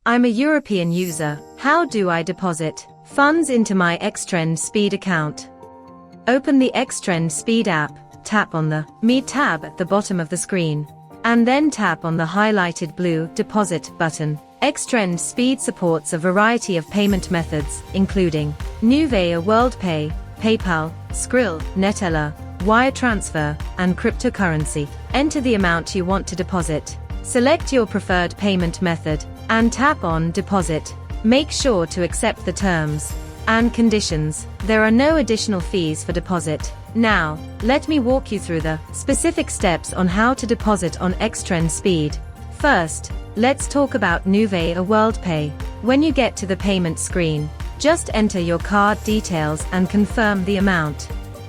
I'm a European user. How do I deposit funds into my XTrend Speed account? Open the XTrend Speed app, tap on the Me tab at the bottom of the screen, and then tap on the highlighted blue Deposit button. XTrend Speed supports a variety of payment methods, including Nuvei, WorldPay, PayPal, Skrill, Neteller, wire transfer, and cryptocurrency. Enter the amount you want to deposit. Select your preferred payment method, and tap on Deposit. Make sure to accept the terms and conditions. There are no additional fees for deposit. Now, let me walk you through the specific steps on how to deposit on XTrend Speed. First, let's talk about Nuvei or WorldPay. When you get to the payment screen, just enter your card details and confirm the amount.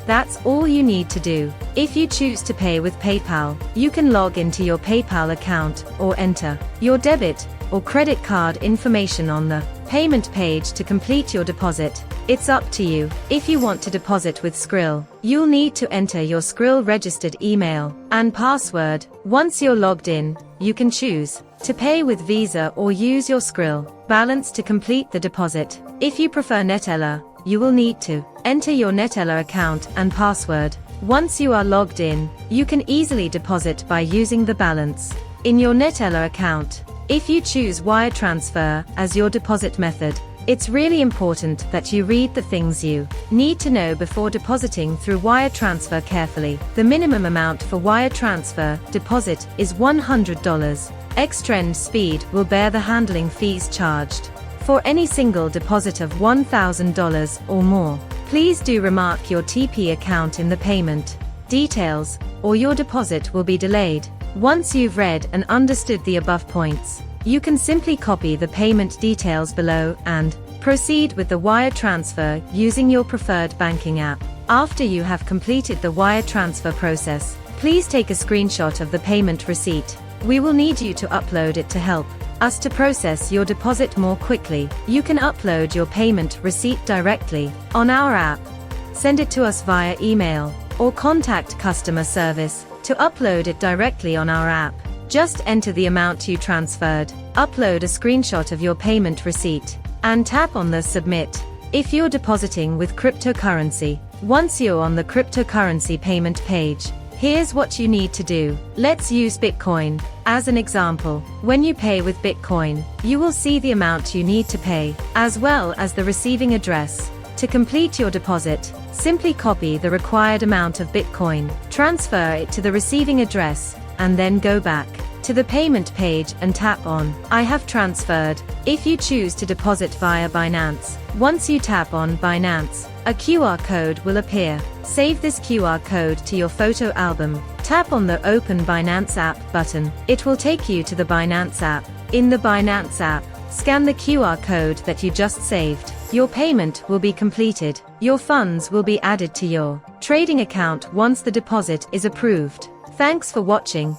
That's all you need to do. If you choose to pay with PayPal, you can log into your PayPal account or enter your debit or credit card information on the payment page to complete your deposit. It's up to you. If you want to deposit with Skrill, you'll need to enter your Skrill registered email and password. Once you're logged in, you can choose to pay with Visa or use your Skrill balance to complete the deposit. If you prefer Neteller, you will need to enter your Neteller account and password. Once you are logged in, you can easily deposit by using the balance in your Neteller account. If you choose wire transfer as your deposit method, it's really important that you read the things you need to know before depositing through wire transfer carefully. The minimum amount for wire transfer deposit is $100. XTrend Speed will bear the handling fees charged for any single deposit of $1,000 or more. Please do remark your TP account in the payment details, or your deposit will be delayed. Once you've read and understood the above points, you can simply copy the payment details below and proceed with the wire transfer using your preferred banking app. After you have completed the wire transfer process, please take a screenshot of the payment receipt. We will need you to upload it to help us to process your deposit more quickly. You can upload your payment receipt directly on our app, send it to us via email, or contact customer service to upload it directly on our app. Just enter the amount you transferred, upload a screenshot of your payment receipt, and tap on the Submit. If you're depositing with cryptocurrency, once you're on the cryptocurrency payment page, here's what you need to do. Let's use Bitcoin as an example. When you pay with Bitcoin, you will see the amount you need to pay, as well as the receiving address. To complete your deposit, simply copy the required amount of Bitcoin, transfer it to the receiving address, and then go back to the payment page and tap on I have transferred. If you choose to deposit via Binance, once you tap on Binance, a QR code will appear. Save this QR code to your photo album. Tap on the Open Binance app button. It will take you to the Binance app. In the Binance app, scan the QR code that you just saved. Your payment will be completed. Your funds will be added to your trading account once the deposit is approved. Thanks for watching.